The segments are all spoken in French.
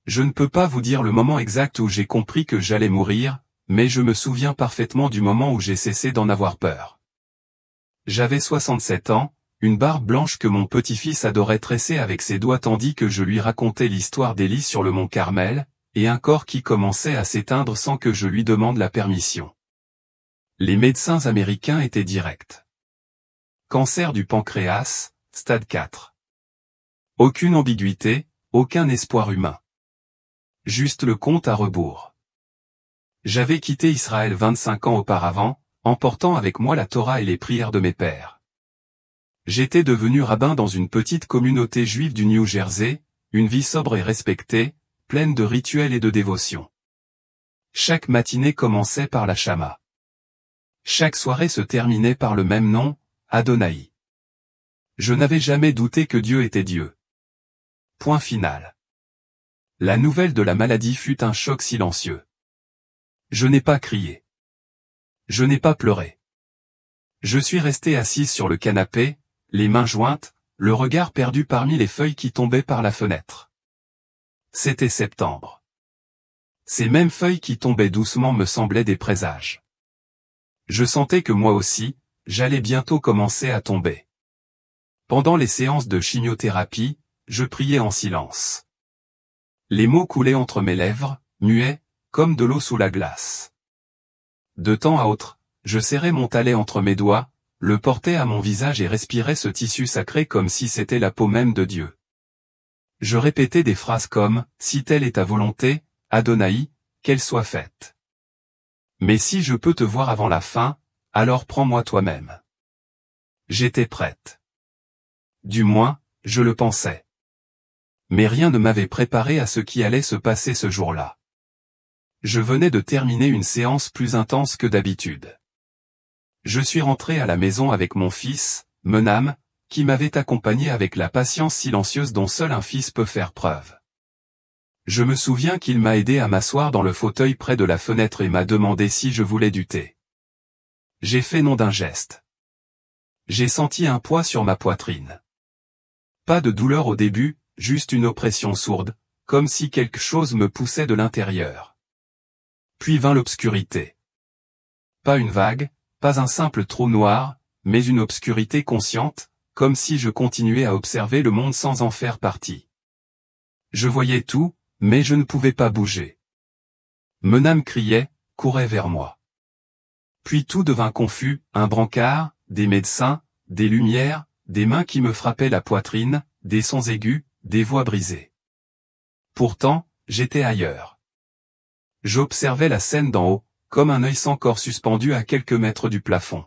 Je ne peux pas vous dire le moment exact où j'ai compris que j'allais mourir, mais je me souviens parfaitement du moment où j'ai cessé d'en avoir peur. J'avais 67 ans, une barbe blanche que mon petit-fils adorait tresser avec ses doigts tandis que je lui racontais l'histoire d'Élie sur le mont Carmel, et un corps qui commençait à s'éteindre sans que je lui demande la permission. Les médecins américains étaient directs. Cancer du pancréas, stade 4. Aucune ambiguïté, aucun espoir humain. Juste le compte à rebours. J'avais quitté Israël 25 ans auparavant, emportant avec moi la Torah et les prières de mes pères. J'étais devenu rabbin dans une petite communauté juive du New Jersey, une vie sobre et respectée, pleine de rituels et de dévotion. Chaque matinée commençait par la Shama. Chaque soirée se terminait par le même nom, Adonai. Je n'avais jamais douté que Dieu était Dieu. Point final. La nouvelle de la maladie fut un choc silencieux. Je n'ai pas crié. Je n'ai pas pleuré. Je suis resté assise sur le canapé, les mains jointes, le regard perdu parmi les feuilles qui tombaient par la fenêtre. C'était septembre. Ces mêmes feuilles qui tombaient doucement me semblaient des présages. Je sentais que moi aussi, j'allais bientôt commencer à tomber. Pendant les séances de chimiothérapie, je priais en silence. Les mots coulaient entre mes lèvres, muets, comme de l'eau sous la glace. De temps à autre, je serrais mon talet entre mes doigts, le portais à mon visage et respirais ce tissu sacré comme si c'était la peau même de Dieu. Je répétais des phrases comme « Si telle est ta volonté, Adonai, qu'elle soit faite. Mais si je peux te voir avant la fin, alors prends-moi toi-même. » J'étais prête. Du moins, je le pensais. Mais rien ne m'avait préparé à ce qui allait se passer ce jour-là. Je venais de terminer une séance plus intense que d'habitude. Je suis rentré à la maison avec mon fils, Menam, qui m'avait accompagné avec la patience silencieuse dont seul un fils peut faire preuve. Je me souviens qu'il m'a aidé à m'asseoir dans le fauteuil près de la fenêtre et m'a demandé si je voulais du thé. J'ai fait non d'un geste. J'ai senti un poids sur ma poitrine. Pas de douleur au début, juste une oppression sourde, comme si quelque chose me poussait de l'intérieur. Puis vint l'obscurité. Pas une vague, pas un simple trou noir, mais une obscurité consciente, comme si je continuais à observer le monde sans en faire partie. Je voyais tout, mais je ne pouvais pas bouger. Menam criait, courait vers moi. Puis tout devint confus, un brancard, des médecins, des lumières, des mains qui me frappaient la poitrine, des sons aigus, des voix brisées. Pourtant, j'étais ailleurs. J'observais la scène d'en haut, comme un œil sans corps suspendu à quelques mètres du plafond.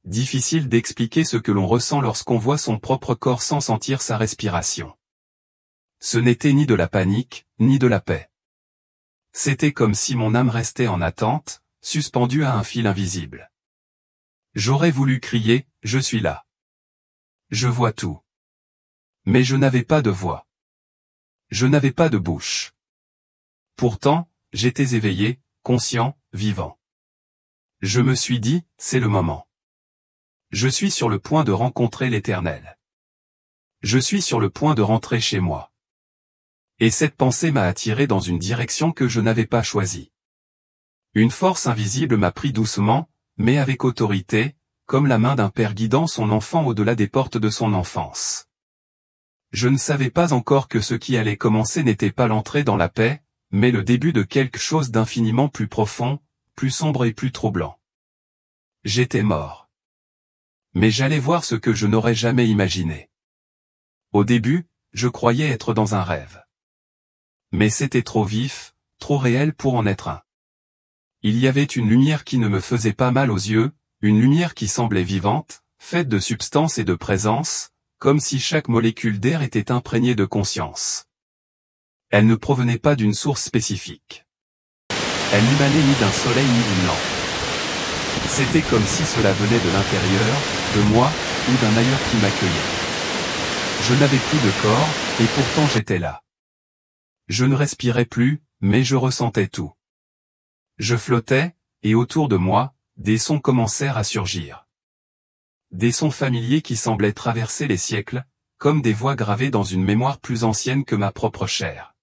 Difficile d'expliquer ce que l'on ressent lorsqu'on voit son propre corps sans sentir sa respiration. Ce n'était ni de la panique, ni de la paix. C'était comme si mon âme restait en attente, suspendue à un fil invisible. J'aurais voulu crier, « Je suis là. Je vois tout. » Mais je n'avais pas de voix. Je n'avais pas de bouche. Pourtant, j'étais éveillé, conscient, vivant. Je me suis dit, c'est le moment. Je suis sur le point de rencontrer l'Éternel. Je suis sur le point de rentrer chez moi. Et cette pensée m'a attiré dans une direction que je n'avais pas choisie. Une force invisible m'a pris doucement, mais avec autorité, comme la main d'un père guidant son enfant au-delà des portes de son enfance. Je ne savais pas encore que ce qui allait commencer n'était pas l'entrée dans la paix, mais le début de quelque chose d'infiniment plus profond, plus sombre et plus troublant. J'étais mort. Mais j'allais voir ce que je n'aurais jamais imaginé. Au début, je croyais être dans un rêve. Mais c'était trop vif, trop réel pour en être un. Il y avait une lumière qui ne me faisait pas mal aux yeux, une lumière qui semblait vivante, faite de substance et de présence, comme si chaque molécule d'air était imprégnée de conscience. Elle ne provenait pas d'une source spécifique. Elle n'émanait ni d'un soleil ni d'une lampe. C'était comme si cela venait de l'intérieur, de moi, ou d'un ailleurs qui m'accueillait. Je n'avais plus de corps, et pourtant j'étais là. Je ne respirais plus, mais je ressentais tout. Je flottais, et autour de moi, des sons commencèrent à surgir. Des sons familiers qui semblaient traverser les siècles, comme des voix gravées dans une mémoire plus ancienne que ma propre chair.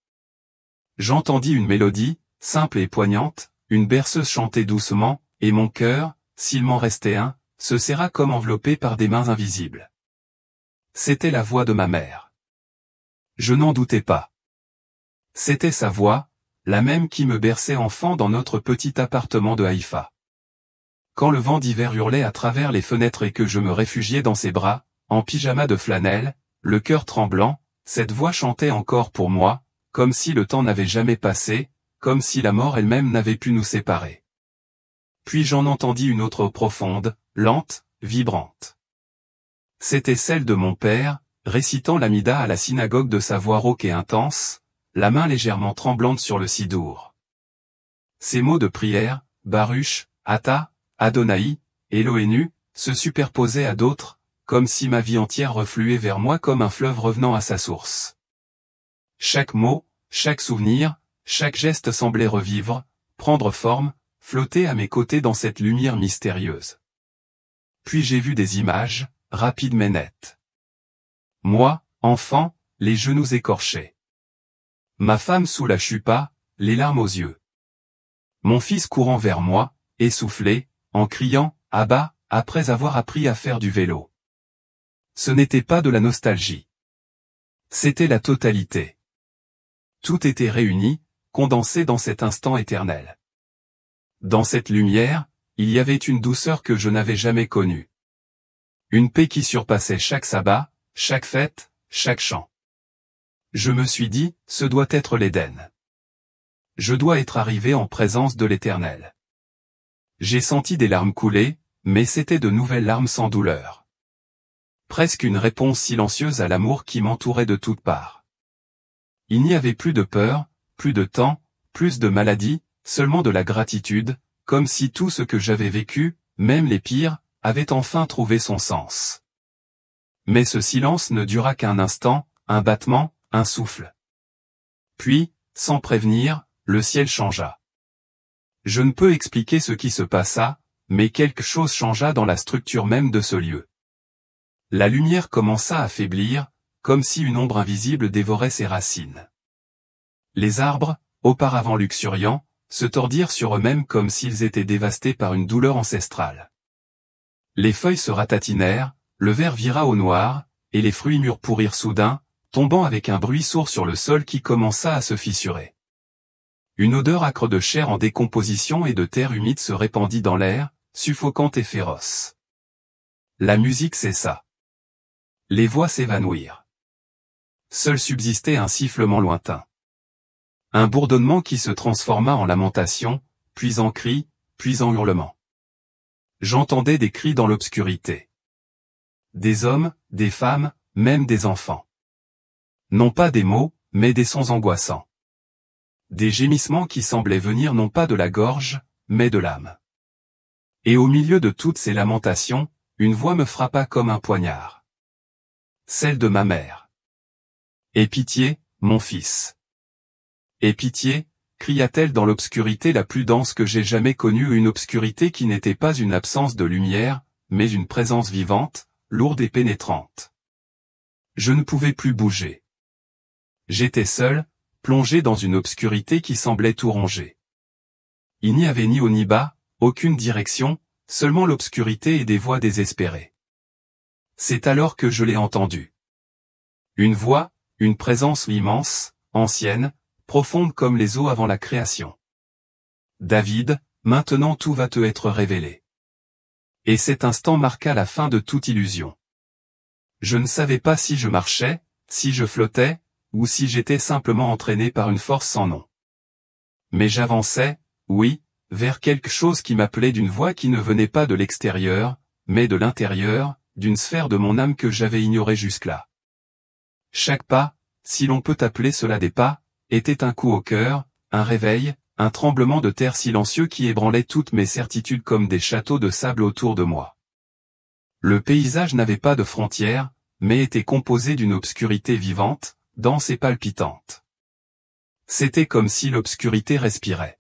J'entendis une mélodie, simple et poignante, une berceuse chanter doucement, et mon cœur, s'il m'en restait un, se serra comme enveloppé par des mains invisibles. C'était la voix de ma mère. Je n'en doutais pas. C'était sa voix, la même qui me berçait enfant dans notre petit appartement de Haïfa. Quand le vent d'hiver hurlait à travers les fenêtres et que je me réfugiais dans ses bras, en pyjama de flanelle, le cœur tremblant, cette voix chantait encore pour moi, comme si le temps n'avait jamais passé, comme si la mort elle-même n'avait pu nous séparer. Puis j'en entendis une autre profonde, lente, vibrante. C'était celle de mon père, récitant l'Amida à la synagogue de sa voix rauque et intense, la main légèrement tremblante sur le sidour. Ces mots de prière, Baruch, Ata, Adonai, Elohénu, se superposaient à d'autres, comme si ma vie entière refluait vers moi comme un fleuve revenant à sa source. Chaque mot, chaque souvenir, chaque geste semblait revivre, prendre forme, flotter à mes côtés dans cette lumière mystérieuse. Puis j'ai vu des images, rapides mais nettes. Moi, enfant, les genoux écorchés. Ma femme sous la chuppah, les larmes aux yeux. Mon fils courant vers moi, essoufflé, en criant « Abba » après avoir appris à faire du vélo. Ce n'était pas de la nostalgie. C'était la totalité. Tout était réuni, condensé dans cet instant éternel. Dans cette lumière, il y avait une douceur que je n'avais jamais connue. Une paix qui surpassait chaque sabbat, chaque fête, chaque chant. Je me suis dit, ce doit être l'Éden. Je dois être arrivé en présence de l'Éternel. J'ai senti des larmes couler, mais c'était de nouvelles larmes sans douleur. Presque une réponse silencieuse à l'amour qui m'entourait de toutes parts. Il n'y avait plus de peur, plus de temps, plus de maladie, seulement de la gratitude, comme si tout ce que j'avais vécu, même les pires, avait enfin trouvé son sens. Mais ce silence ne dura qu'un instant, un battement, un souffle. Puis, sans prévenir, le ciel changea. Je ne peux expliquer ce qui se passa, mais quelque chose changea dans la structure même de ce lieu. La lumière commença à faiblir, comme si une ombre invisible dévorait ses racines. Les arbres, auparavant luxuriants, se tordirent sur eux-mêmes comme s'ils étaient dévastés par une douleur ancestrale. Les feuilles se ratatinèrent, le vert vira au noir, et les fruits mûrs pourrirent soudain, tombant avec un bruit sourd sur le sol qui commença à se fissurer. Une odeur âcre de chair en décomposition et de terre humide se répandit dans l'air, suffocante et féroce. La musique cessa. Les voix s'évanouirent. Seul subsistait un sifflement lointain. Un bourdonnement qui se transforma en lamentation, puis en cri, puis en hurlement. J'entendais des cris dans l'obscurité. Des hommes, des femmes, même des enfants. Non pas des mots, mais des sons angoissants. Des gémissements qui semblaient venir non pas de la gorge, mais de l'âme. Et au milieu de toutes ces lamentations, une voix me frappa comme un poignard. Celle de ma mère. « Aie pitié, mon fils. » « Aie pitié » cria-t-elle dans l'obscurité la plus dense que j'ai jamais connue, une obscurité qui n'était pas une absence de lumière, mais une présence vivante, lourde et pénétrante. Je ne pouvais plus bouger. J'étais seul, plongé dans une obscurité qui semblait tout ronger. Il n'y avait ni haut ni bas, aucune direction, seulement l'obscurité et des voix désespérées. C'est alors que je l'ai entendu. Une voix, une présence immense, ancienne, profonde comme les eaux avant la création. David, maintenant tout va te être révélé. Et cet instant marqua la fin de toute illusion. Je ne savais pas si je marchais, si je flottais, ou si j'étais simplement entraîné par une force sans nom. Mais j'avançais, oui, vers quelque chose qui m'appelait d'une voix qui ne venait pas de l'extérieur, mais de l'intérieur, d'une sphère de mon âme que j'avais ignorée jusque-là. Chaque pas, si l'on peut appeler cela des pas, était un coup au cœur, un réveil, un tremblement de terre silencieux qui ébranlait toutes mes certitudes comme des châteaux de sable autour de moi. Le paysage n'avait pas de frontières, mais était composé d'une obscurité vivante, dense et palpitante. C'était comme si l'obscurité respirait.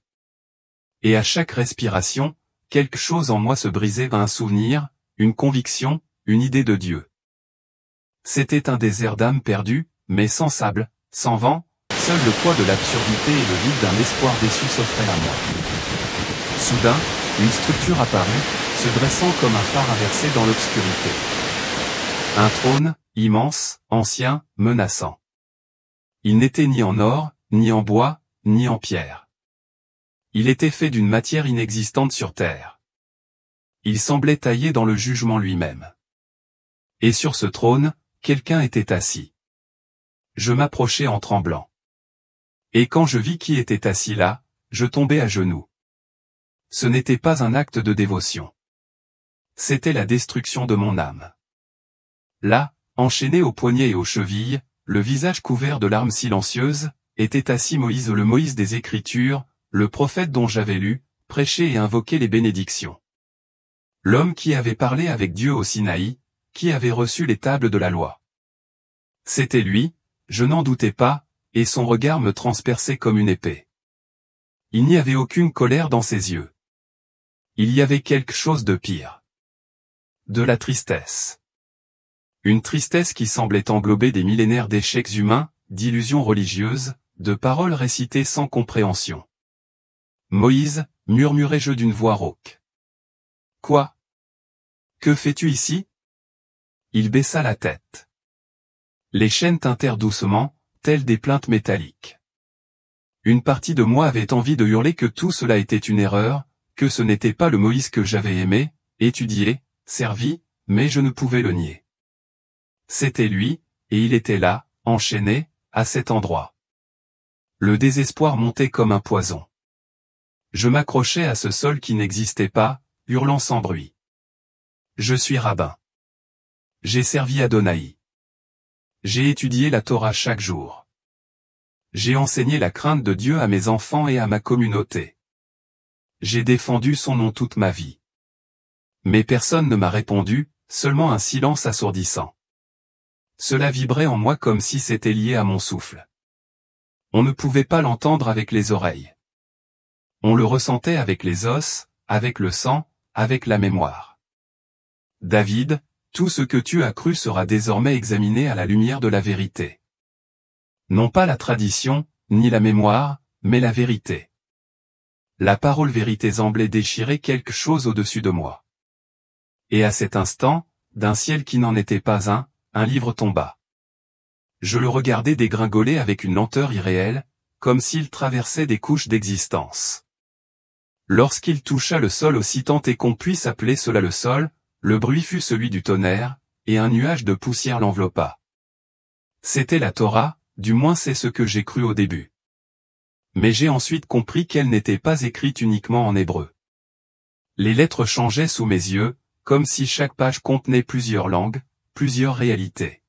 Et à chaque respiration, quelque chose en moi se brisait, un souvenir, une conviction, une idée de Dieu. C'était un désert d'âme perdue, mais sans sable, sans vent, seul le poids de l'absurdité et le vide d'un espoir déçu s'offraient à moi. Soudain, une structure apparut, se dressant comme un phare inversé dans l'obscurité. Un trône, immense, ancien, menaçant. Il n'était ni en or, ni en bois, ni en pierre. Il était fait d'une matière inexistante sur terre. Il semblait taillé dans le jugement lui-même. Et sur ce trône, quelqu'un était assis. Je m'approchai en tremblant. Et quand je vis qui était assis là, je tombai à genoux. Ce n'était pas un acte de dévotion. C'était la destruction de mon âme. Là, enchaîné aux poignets et aux chevilles, le visage couvert de larmes silencieuses, était assis Moïse, le Moïse des Écritures, le prophète dont j'avais lu, prêché et invoqué les bénédictions. L'homme qui avait parlé avec Dieu au Sinaï, qui avait reçu les tables de la loi. C'était lui, je n'en doutais pas, et son regard me transperçait comme une épée. Il n'y avait aucune colère dans ses yeux. Il y avait quelque chose de pire. De la tristesse. Une tristesse qui semblait englober des millénaires d'échecs humains, d'illusions religieuses, de paroles récitées sans compréhension. Moïse, murmurai-je d'une voix rauque. Quoi? Que fais-tu ici? Il baissa la tête. Les chaînes tintèrent doucement, telles des plaintes métalliques. Une partie de moi avait envie de hurler que tout cela était une erreur, que ce n'était pas le Moïse que j'avais aimé, étudié, servi, mais je ne pouvais le nier. C'était lui, et il était là, enchaîné, à cet endroit. Le désespoir montait comme un poison. Je m'accrochais à ce sol qui n'existait pas, hurlant sans bruit. Je suis rabbin. J'ai servi Adonai. J'ai étudié la Torah chaque jour. J'ai enseigné la crainte de Dieu à mes enfants et à ma communauté. J'ai défendu son nom toute ma vie. Mais personne ne m'a répondu, seulement un silence assourdissant. Cela vibrait en moi comme si c'était lié à mon souffle. On ne pouvait pas l'entendre avec les oreilles. On le ressentait avec les os, avec le sang, avec la mémoire. David, tout ce que tu as cru sera désormais examiné à la lumière de la vérité. Non pas la tradition, ni la mémoire, mais la vérité. La parole vérité semblait déchirer quelque chose au-dessus de moi. Et à cet instant, d'un ciel qui n'en était pas un livre tomba. Je le regardais dégringoler avec une lenteur irréelle, comme s'il traversait des couches d'existence. Lorsqu'il toucha le sol aussi tant est qu'on puisse appeler cela le sol, le bruit fut celui du tonnerre, et un nuage de poussière l'enveloppa. C'était la Torah, du moins c'est ce que j'ai cru au début. Mais j'ai ensuite compris qu'elle n'était pas écrite uniquement en hébreu. Les lettres changeaient sous mes yeux, comme si chaque page contenait plusieurs langues, plusieurs réalités.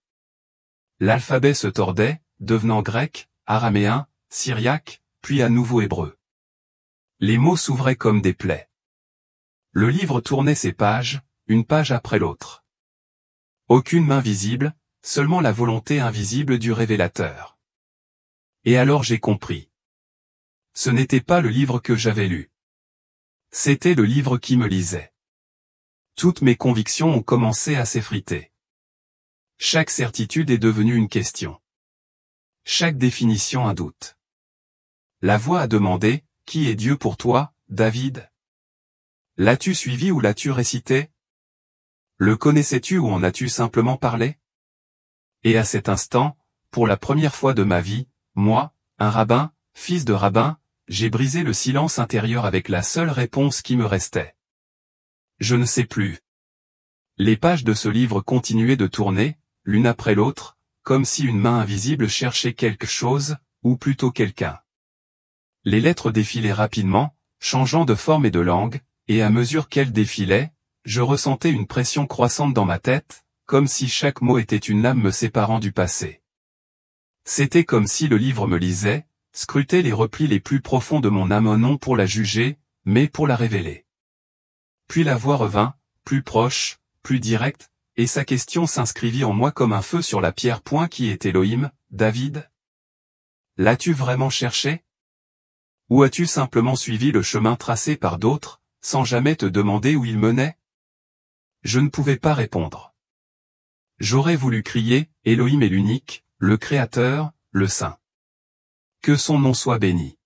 L'alphabet se tordait, devenant grec, araméen, syriaque, puis à nouveau hébreu. Les mots s'ouvraient comme des plaies. Le livre tournait ses pages, une page après l'autre. Aucune main visible, seulement la volonté invisible du révélateur. Et alors j'ai compris. Ce n'était pas le livre que j'avais lu. C'était le livre qui me lisait. Toutes mes convictions ont commencé à s'effriter. Chaque certitude est devenue une question. Chaque définition un doute. La voix a demandé, « Qui est Dieu pour toi, David ? L'as-tu suivi ou l'as-tu récité ? Le connaissais-tu ou en as-tu simplement parlé ? » Et à cet instant, pour la première fois de ma vie, moi, un rabbin, fils de rabbin, j'ai brisé le silence intérieur avec la seule réponse qui me restait. Je ne sais plus. Les pages de ce livre continuaient de tourner, l'une après l'autre, comme si une main invisible cherchait quelque chose, ou plutôt quelqu'un. Les lettres défilaient rapidement, changeant de forme et de langue, et à mesure qu'elles défilaient, je ressentais une pression croissante dans ma tête, comme si chaque mot était une lame me séparant du passé. C'était comme si le livre me lisait, scrutait les replis les plus profonds de mon âme non pour la juger, mais pour la révéler. Puis la voix revint, plus proche, plus directe, et sa question s'inscrivit en moi comme un feu sur la pierre. Qui est Elohim, David ? L'as-tu vraiment cherché ? Ou as-tu simplement suivi le chemin tracé par d'autres, sans jamais te demander où il menait ? Je ne pouvais pas répondre. J'aurais voulu crier, Elohim est l'unique, le Créateur, le Saint. Que son nom soit béni.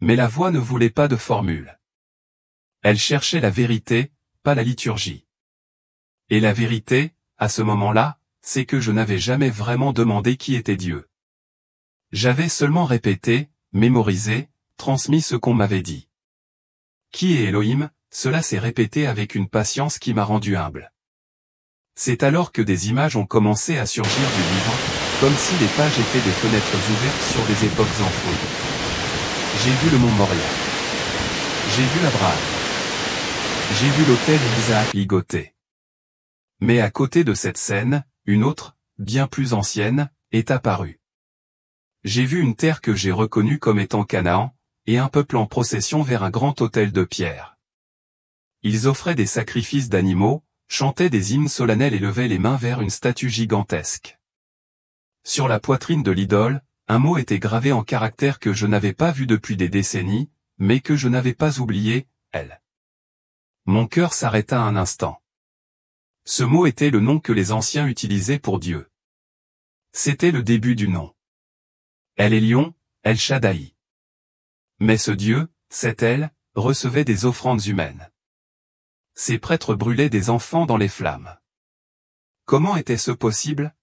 Mais la voix ne voulait pas de formule. Elle cherchait la vérité, pas la liturgie. Et la vérité, à ce moment-là, c'est que je n'avais jamais vraiment demandé qui était Dieu. J'avais seulement répété, mémorisé, transmis ce qu'on m'avait dit. Qui est Elohim? Cela s'est répété avec une patience qui m'a rendu humble. C'est alors que des images ont commencé à surgir du livre, comme si les pages étaient des fenêtres ouvertes sur des époques enfouies. J'ai vu le mont Moria. J'ai vu Abraham. J'ai vu l'autel Isaac ligoté. Mais à côté de cette scène, une autre, bien plus ancienne, est apparue. J'ai vu une terre que j'ai reconnue comme étant Canaan, et un peuple en procession vers un grand autel de pierre. Ils offraient des sacrifices d'animaux, chantaient des hymnes solennels et levaient les mains vers une statue gigantesque. Sur la poitrine de l'idole, un mot était gravé en caractères que je n'avais pas vu depuis des décennies, mais que je n'avais pas oublié, elle. Mon cœur s'arrêta un instant. Ce mot était le nom que les anciens utilisaient pour Dieu. C'était le début du nom. El Elyon, El Shaddai. Mais ce Dieu, cet El, recevait des offrandes humaines. Ces prêtres brûlaient des enfants dans les flammes. Comment était-ce possible?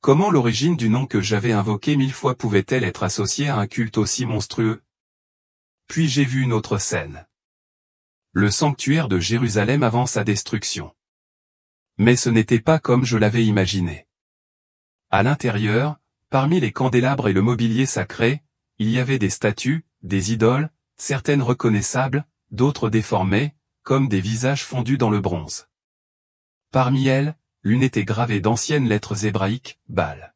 Comment l'origine du nom que j'avais invoqué 1000 fois pouvait-elle être associée à un culte aussi monstrueux? Puis j'ai vu une autre scène. Le sanctuaire de Jérusalem avant sa destruction. Mais ce n'était pas comme je l'avais imaginé. À l'intérieur, parmi les candélabres et le mobilier sacré, il y avait des statues, des idoles, certaines reconnaissables, d'autres déformées, comme des visages fondus dans le bronze. Parmi elles, l'une était gravée d'anciennes lettres hébraïques, Baal.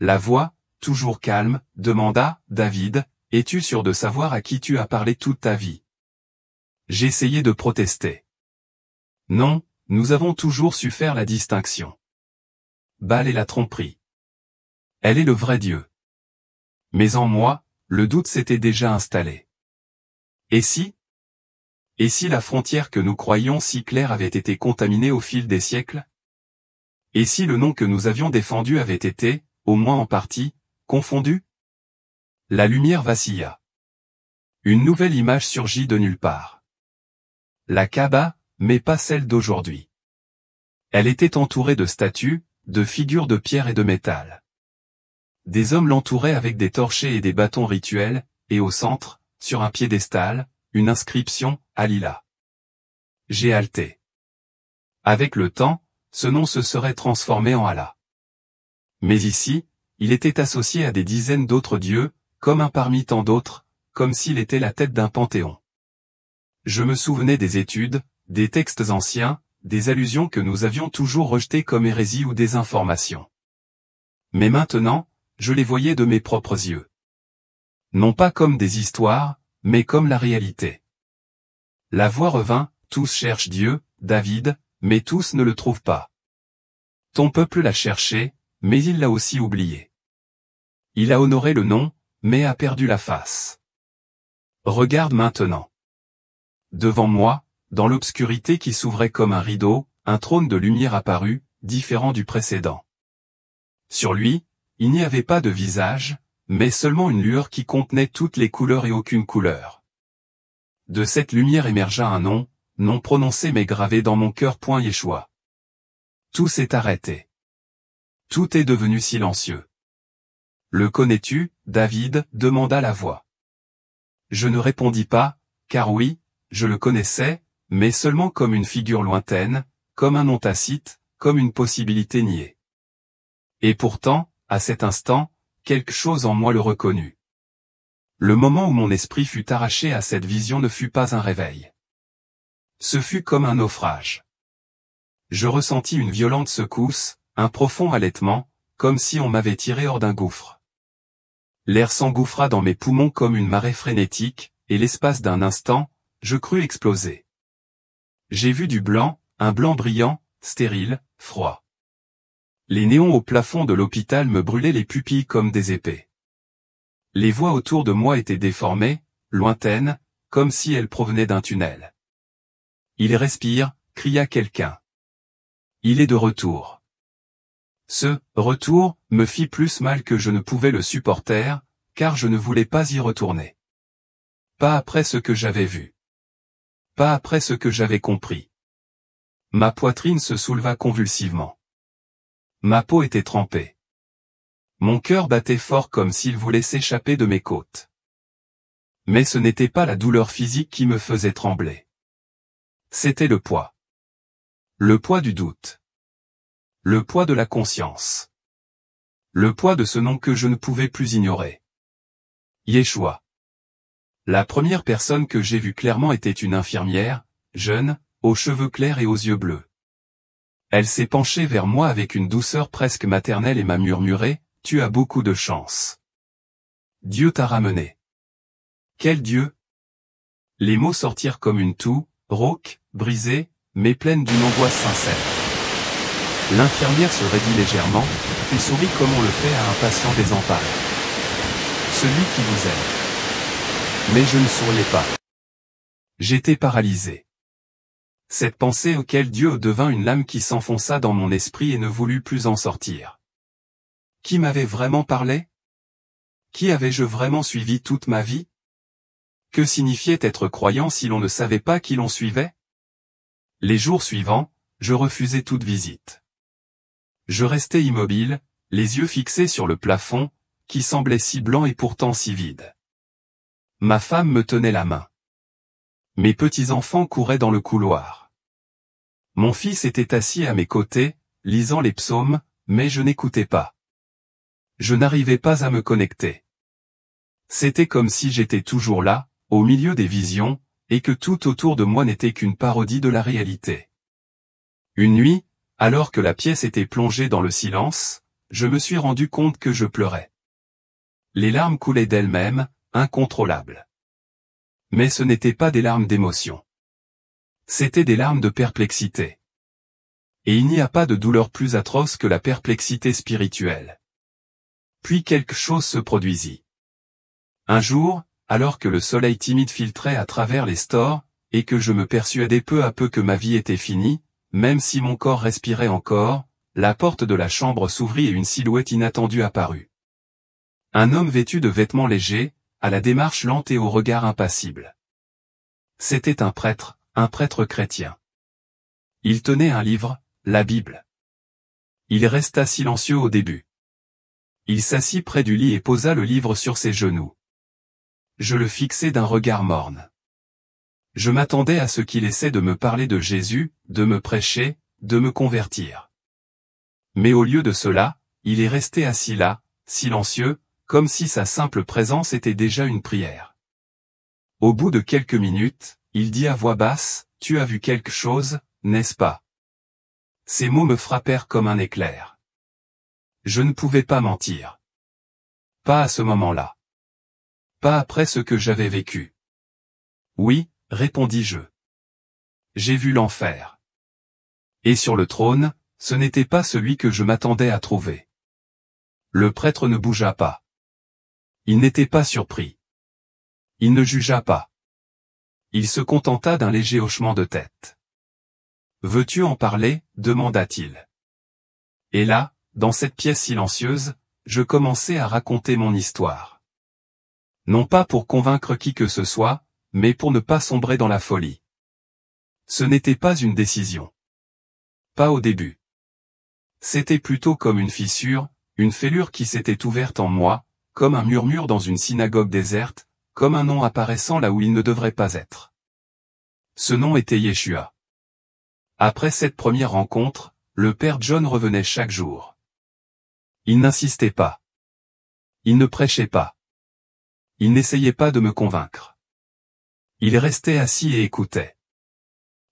La voix, toujours calme, demanda, David, es-tu sûr de savoir à qui tu as parlé toute ta vie? J'essayai de protester. Non, nous avons toujours su faire la distinction. Baal est la tromperie. Elle est le vrai Dieu. Mais en moi, le doute s'était déjà installé. Et si la frontière que nous croyions si claire avait été contaminée au fil des siècles? Et si le nom que nous avions défendu avait été, au moins en partie, confondu? La lumière vacilla. Une nouvelle image surgit de nulle part. La Kaaba, mais pas celle d'aujourd'hui. Elle était entourée de statues, de figures de pierre et de métal. Des hommes l'entouraient avec des torchets et des bâtons rituels, et au centre, sur un piédestal, une inscription, Alila. J'ai halté. Avec le temps, ce nom se serait transformé en Allah. Mais ici, il était associé à des dizaines d'autres dieux, comme un parmi tant d'autres, comme s'il était la tête d'un panthéon. Je me souvenais des études, des textes anciens, des allusions que nous avions toujours rejetées comme hérésie ou désinformation. Mais maintenant, je les voyais de mes propres yeux. Non pas comme des histoires, mais comme la réalité. La voix revint, tous cherchent Dieu, David, mais tous ne le trouvent pas. Ton peuple l'a cherché, mais il l'a aussi oublié. Il a honoré le nom, mais a perdu la face. Regarde maintenant. Devant moi, dans l'obscurité qui s'ouvrait comme un rideau, un trône de lumière apparut, différent du précédent. Sur lui, il n'y avait pas de visage, mais seulement une lueur qui contenait toutes les couleurs et aucune couleur. De cette lumière émergea un nom, non prononcé mais gravé dans mon cœur. Yeshua. Tout s'est arrêté. Tout est devenu silencieux. Le connais-tu, David? Demanda la voix. Je ne répondis pas, car oui, je le connaissais, mais seulement comme une figure lointaine, comme un nom tacite, comme une possibilité niée. Et pourtant, à cet instant, quelque chose en moi le reconnut. Le moment où mon esprit fut arraché à cette vision ne fut pas un réveil. Ce fut comme un naufrage. Je ressentis une violente secousse, un profond halètement, comme si on m'avait tiré hors d'un gouffre. L'air s'engouffra dans mes poumons comme une marée frénétique, et l'espace d'un instant, je crus exploser. J'ai vu du blanc, un blanc brillant, stérile, froid. Les néons au plafond de l'hôpital me brûlaient les pupilles comme des épées. Les voix autour de moi étaient déformées, lointaines, comme si elles provenaient d'un tunnel. Il respire, cria quelqu'un. Il est de retour. Ce « retour » me fit plus mal que je ne pouvais le supporter, car je ne voulais pas y retourner. Pas après ce que j'avais vu. Pas après ce que j'avais compris. Ma poitrine se souleva convulsivement. Ma peau était trempée. Mon cœur battait fort comme s'il voulait s'échapper de mes côtes. Mais ce n'était pas la douleur physique qui me faisait trembler. C'était le poids. Le poids du doute. Le poids de la conscience. Le poids de ce nom que je ne pouvais plus ignorer. Yeshua. La première personne que j'ai vue clairement était une infirmière, jeune, aux cheveux clairs et aux yeux bleus. Elle s'est penchée vers moi avec une douceur presque maternelle et m'a murmuré, « Tu as beaucoup de chance. Dieu t'a ramené. » Quel Dieu? Les mots sortirent comme une toux, rauque, brisée, mais pleine d'une angoisse sincère. L'infirmière se raidit légèrement, puis sourit comme on le fait à un patient désemparé. Celui qui vous aime. Mais je ne souriais pas. J'étais paralysé. Cette pensée auquel Dieu devint une lame qui s'enfonça dans mon esprit et ne voulut plus en sortir. Qui m'avait vraiment parlé? Qui avais-je vraiment suivi toute ma vie? Que signifiait être croyant si l'on ne savait pas qui l'on suivait? Les jours suivants, je refusais toute visite. Je restais immobile, les yeux fixés sur le plafond, qui semblait si blanc et pourtant si vide. Ma femme me tenait la main. Mes petits-enfants couraient dans le couloir. Mon fils était assis à mes côtés, lisant les psaumes, mais je n'écoutais pas. Je n'arrivais pas à me connecter. C'était comme si j'étais toujours là, au milieu des visions, et que tout autour de moi n'était qu'une parodie de la réalité. Une nuit, alors que la pièce était plongée dans le silence, je me suis rendu compte que je pleurais. Les larmes coulaient d'elles-mêmes, incontrôlables. Mais ce n'étaient pas des larmes d'émotion. C'étaient des larmes de perplexité. Et il n'y a pas de douleur plus atroce que la perplexité spirituelle. Puis quelque chose se produisit. Un jour, alors que le soleil timide filtrait à travers les stores, et que je me persuadais peu à peu que ma vie était finie, même si mon corps respirait encore, la porte de la chambre s'ouvrit et une silhouette inattendue apparut. Un homme vêtu de vêtements légers, à la démarche lente et au regard impassible. C'était un prêtre chrétien. Il tenait un livre, la Bible. Il resta silencieux au début. Il s'assit près du lit et posa le livre sur ses genoux. Je le fixai d'un regard morne. Je m'attendais à ce qu'il essaie de me parler de Jésus, de me prêcher, de me convertir. Mais au lieu de cela, il est resté assis là, silencieux, comme si sa simple présence était déjà une prière. Au bout de quelques minutes, il dit à voix basse, « Tu as vu quelque chose, n'est-ce pas ?» Ces mots me frappèrent comme un éclair. Je ne pouvais pas mentir. Pas à ce moment-là. Pas après ce que j'avais vécu. Oui, répondis-je. J'ai vu l'enfer. Et sur le trône, ce n'était pas celui que je m'attendais à trouver. Le prêtre ne bougea pas. Il n'était pas surpris. Il ne jugea pas. Il se contenta d'un léger hochement de tête. « Veux-tu en parler ?» demanda-t-il. Et là, dans cette pièce silencieuse, je commençai à raconter mon histoire. Non pas pour convaincre qui que ce soit, mais pour ne pas sombrer dans la folie. Ce n'était pas une décision. Pas au début. C'était plutôt comme une fissure, une fêlure qui s'était ouverte en moi, comme un murmure dans une synagogue déserte, comme un nom apparaissant là où il ne devrait pas être. Ce nom était Yeshua. Après cette première rencontre, le père John revenait chaque jour. Il n'insistait pas. Il ne prêchait pas. Il n'essayait pas de me convaincre. Il restait assis et écoutait.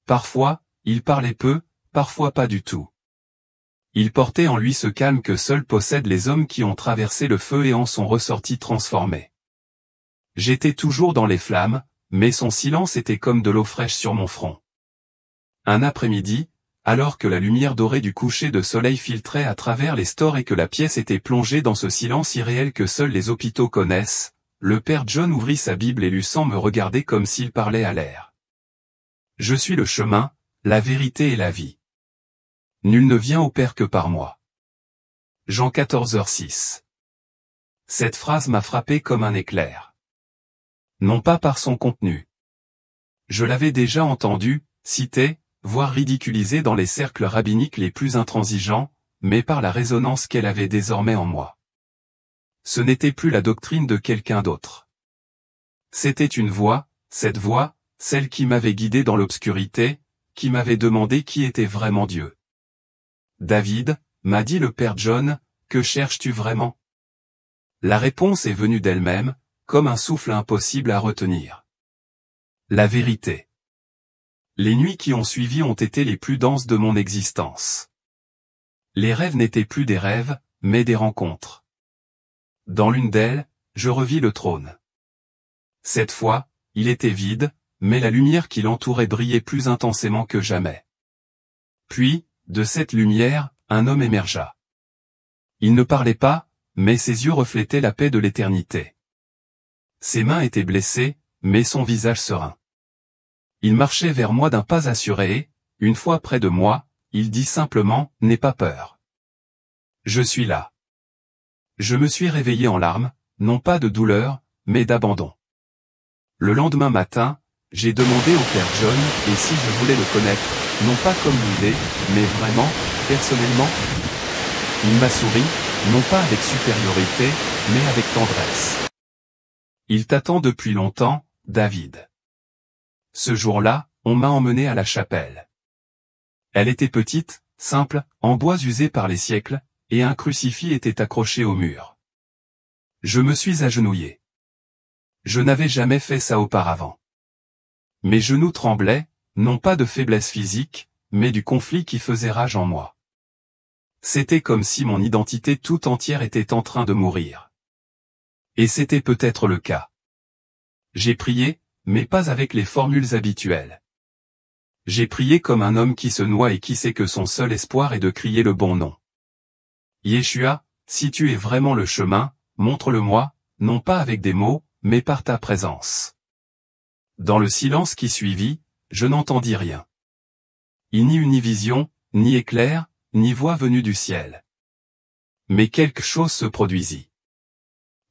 Parfois, il parlait peu, parfois pas du tout. Il portait en lui ce calme que seuls possèdent les hommes qui ont traversé le feu et en sont ressortis transformés. J'étais toujours dans les flammes, mais son silence était comme de l'eau fraîche sur mon front. Un après-midi, alors que la lumière dorée du coucher de soleil filtrait à travers les stores et que la pièce était plongée dans ce silence irréel que seuls les hôpitaux connaissent, le père John ouvrit sa Bible et lut sans me regarder comme s'il parlait à l'air. « Je suis le chemin, la vérité et la vie. Nul ne vient au Père que par moi. Jean 14h6. Cette phrase m'a frappé comme un éclair. Non pas par son contenu. Je l'avais déjà entendue, citée, voire ridiculisée dans les cercles rabbiniques les plus intransigeants, mais par la résonance qu'elle avait désormais en moi. Ce n'était plus la doctrine de quelqu'un d'autre. C'était une voix, cette voix, celle qui m'avait guidé dans l'obscurité, qui m'avait demandé qui était vraiment Dieu. David, m'a dit le père John, que cherches-tu vraiment? La réponse est venue d'elle-même, comme un souffle impossible à retenir. La vérité. Les nuits qui ont suivi ont été les plus denses de mon existence. Les rêves n'étaient plus des rêves, mais des rencontres. Dans l'une d'elles, je revis le trône. Cette fois, il était vide, mais la lumière qui l'entourait brillait plus intensément que jamais. Puis, de cette lumière, un homme émergea. Il ne parlait pas, mais ses yeux reflétaient la paix de l'éternité. Ses mains étaient blessées, mais son visage serein. Il marchait vers moi d'un pas assuré et, une fois près de moi, il dit simplement « N'aie pas peur. Je suis là. » Je me suis réveillé en larmes, non pas de douleur, mais d'abandon. Le lendemain matin, j'ai demandé au père John et si je voulais le connaître, non pas comme l'idée, mais vraiment, personnellement. Il m'a souri, non pas avec supériorité, mais avec tendresse. Il t'attend depuis longtemps, David. Ce jour-là, on m'a emmené à la chapelle. Elle était petite, simple, en bois usé par les siècles, et un crucifix était accroché au mur. Je me suis agenouillé. Je n'avais jamais fait ça auparavant. Mes genoux tremblaient, non pas de faiblesse physique, mais du conflit qui faisait rage en moi. C'était comme si mon identité tout entière était en train de mourir. Et c'était peut-être le cas. J'ai prié, mais pas avec les formules habituelles. J'ai prié comme un homme qui se noie et qui sait que son seul espoir est de crier le bon nom. Yeshua, si tu es vraiment le chemin, montre-le-moi, non pas avec des mots, mais par ta présence. Dans le silence qui suivit, je n'entendis rien. Ni une vision, ni éclair, ni voix venue du ciel. Mais quelque chose se produisit.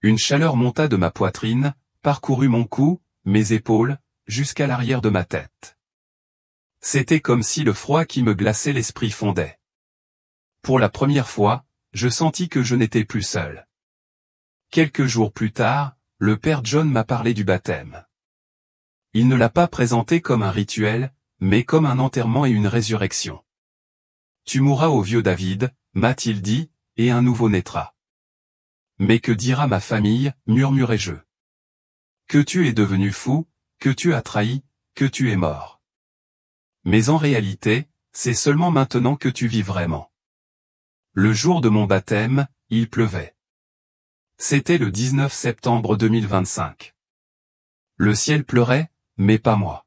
Une chaleur monta de ma poitrine, parcourut mon cou, mes épaules, jusqu'à l'arrière de ma tête. C'était comme si le froid qui me glaçait l'esprit fondait. Pour la première fois, je sentis que je n'étais plus seul. Quelques jours plus tard, le père John m'a parlé du baptême. Il ne l'a pas présenté comme un rituel, mais comme un enterrement et une résurrection. Tu mourras au vieux David, m'a-t-il dit, et un nouveau naîtra. Mais que dira ma famille, murmurai-je. Que tu es devenu fou, que tu as trahi, que tu es mort. Mais en réalité, c'est seulement maintenant que tu vis vraiment. Le jour de mon baptême, il pleuvait. C'était le 19 septembre 2025. Le ciel pleurait, mais pas moi.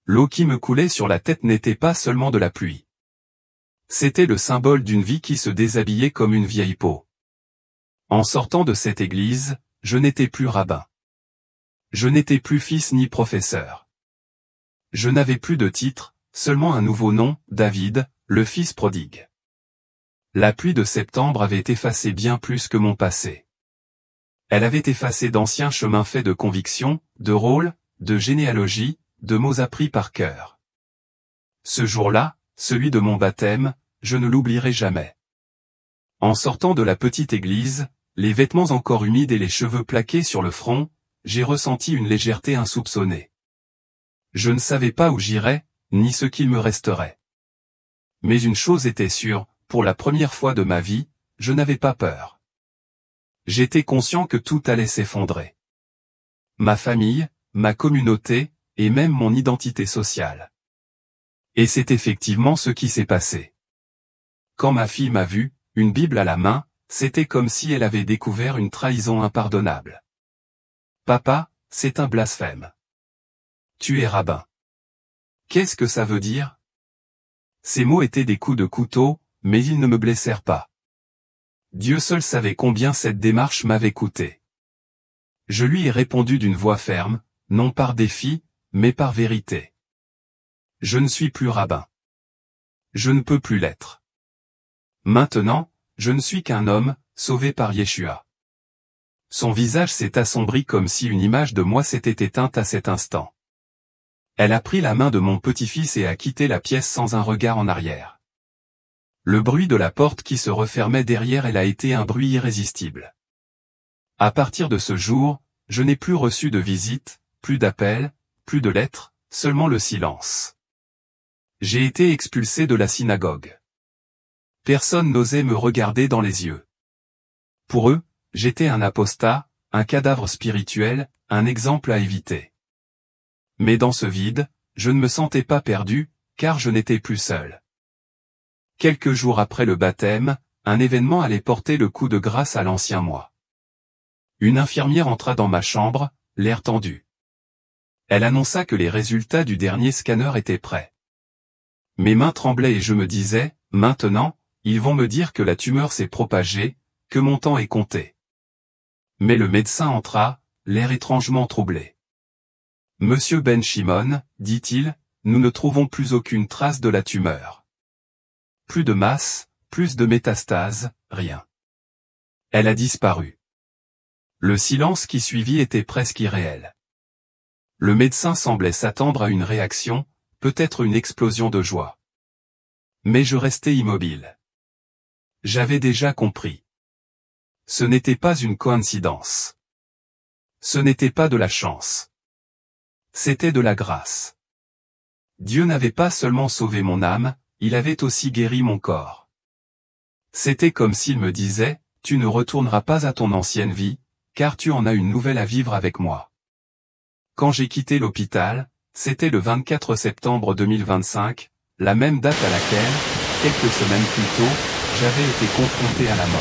L'eau qui me coulait sur la tête n'était pas seulement de la pluie. C'était le symbole d'une vie qui se déshabillait comme une vieille peau. En sortant de cette église, je n'étais plus rabbin. Je n'étais plus fils ni professeur. Je n'avais plus de titre, seulement un nouveau nom, David, le fils prodigue. La pluie de septembre avait effacé bien plus que mon passé. Elle avait effacé d'anciens chemins faits de convictions, de rôles, de généalogie, de mots appris par cœur. Ce jour-là, celui de mon baptême, je ne l'oublierai jamais. En sortant de la petite église, les vêtements encore humides et les cheveux plaqués sur le front, j'ai ressenti une légèreté insoupçonnée. Je ne savais pas où j'irais, ni ce qu'il me resterait. Mais une chose était sûre, pour la première fois de ma vie, je n'avais pas peur. J'étais conscient que tout allait s'effondrer. Ma famille, ma communauté, et même mon identité sociale. Et c'est effectivement ce qui s'est passé. Quand ma fille m'a vu, une Bible à la main, c'était comme si elle avait découvert une trahison impardonnable. Papa, c'est un blasphème. Tu es rabbin. Qu'est-ce que ça veut dire? Ces mots étaient des coups de couteau, mais ils ne me blessèrent pas. Dieu seul savait combien cette démarche m'avait coûté. Je lui ai répondu d'une voix ferme, non par défi, mais par vérité. Je ne suis plus rabbin. Je ne peux plus l'être. Maintenant, je ne suis qu'un homme, sauvé par Yeshua. Son visage s'est assombri comme si une image de moi s'était éteinte à cet instant. Elle a pris la main de mon petit-fils et a quitté la pièce sans un regard en arrière. Le bruit de la porte qui se refermait derrière elle a été un bruit irrésistible. À partir de ce jour, je n'ai plus reçu de visite, plus d'appels, plus de lettres, seulement le silence. J'ai été expulsé de la synagogue. Personne n'osait me regarder dans les yeux. Pour eux, j'étais un apostat, un cadavre spirituel, un exemple à éviter. Mais dans ce vide, je ne me sentais pas perdu, car je n'étais plus seul. Quelques jours après le baptême, un événement allait porter le coup de grâce à l'ancien moi. Une infirmière entra dans ma chambre, l'air tendu. Elle annonça que les résultats du dernier scanner étaient prêts. Mes mains tremblaient et je me disais, maintenant, ils vont me dire que la tumeur s'est propagée, que mon temps est compté. Mais le médecin entra, l'air étrangement troublé. Monsieur Ben Shimon, dit-il, nous ne trouvons plus aucune trace de la tumeur. Plus de masse, plus de métastases, rien. Elle a disparu. Le silence qui suivit était presque irréel. Le médecin semblait s'attendre à une réaction, peut-être une explosion de joie. Mais je restais immobile. J'avais déjà compris. Ce n'était pas une coïncidence. Ce n'était pas de la chance. C'était de la grâce. Dieu n'avait pas seulement sauvé mon âme, il avait aussi guéri mon corps. C'était comme s'il me disait, tu ne retourneras pas à ton ancienne vie, car tu en as une nouvelle à vivre avec moi. Quand j'ai quitté l'hôpital, c'était le 24 septembre 2025, la même date à laquelle, quelques semaines plus tôt, j'avais été confronté à la mort.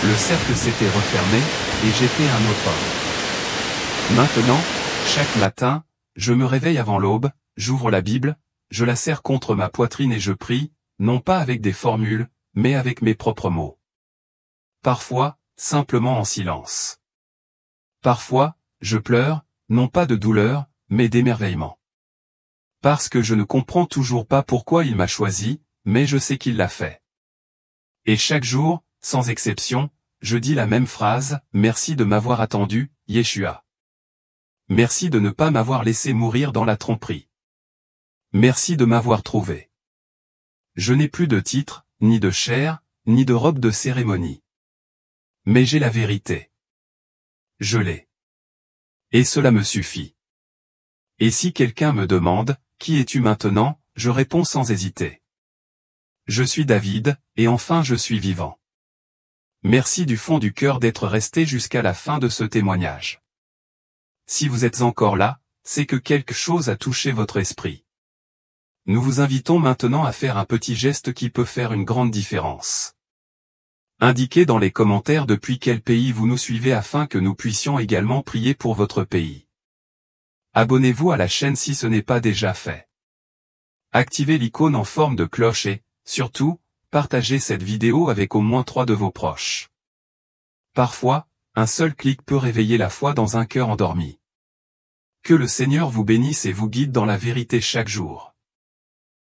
Le cercle s'était refermé, et j'étais un autre homme. Maintenant, chaque matin, je me réveille avant l'aube, j'ouvre la Bible, je la serre contre ma poitrine et je prie, non pas avec des formules, mais avec mes propres mots. Parfois, simplement en silence. Parfois, je pleure, non pas de douleur, mais d'émerveillement. Parce que je ne comprends toujours pas pourquoi il m'a choisi, mais je sais qu'il l'a fait. Et chaque jour, sans exception, je dis la même phrase, merci de m'avoir attendu, Yeshua. Merci de ne pas m'avoir laissé mourir dans la tromperie. Merci de m'avoir trouvé. Je n'ai plus de titre, ni de chair, ni de robe de cérémonie. Mais j'ai la vérité. Je l'ai. Et cela me suffit. Et si quelqu'un me demande, qui es-tu maintenant, je réponds sans hésiter. Je suis David, et enfin je suis vivant. Merci du fond du cœur d'être resté jusqu'à la fin de ce témoignage. Si vous êtes encore là, c'est que quelque chose a touché votre esprit. Nous vous invitons maintenant à faire un petit geste qui peut faire une grande différence. Indiquez dans les commentaires depuis quel pays vous nous suivez afin que nous puissions également prier pour votre pays. Abonnez-vous à la chaîne si ce n'est pas déjà fait. Activez l'icône en forme de cloche et, surtout, partagez cette vidéo avec au moins 3 de vos proches. Parfois, un seul clic peut réveiller la foi dans un cœur endormi. Que le Seigneur vous bénisse et vous guide dans la vérité chaque jour.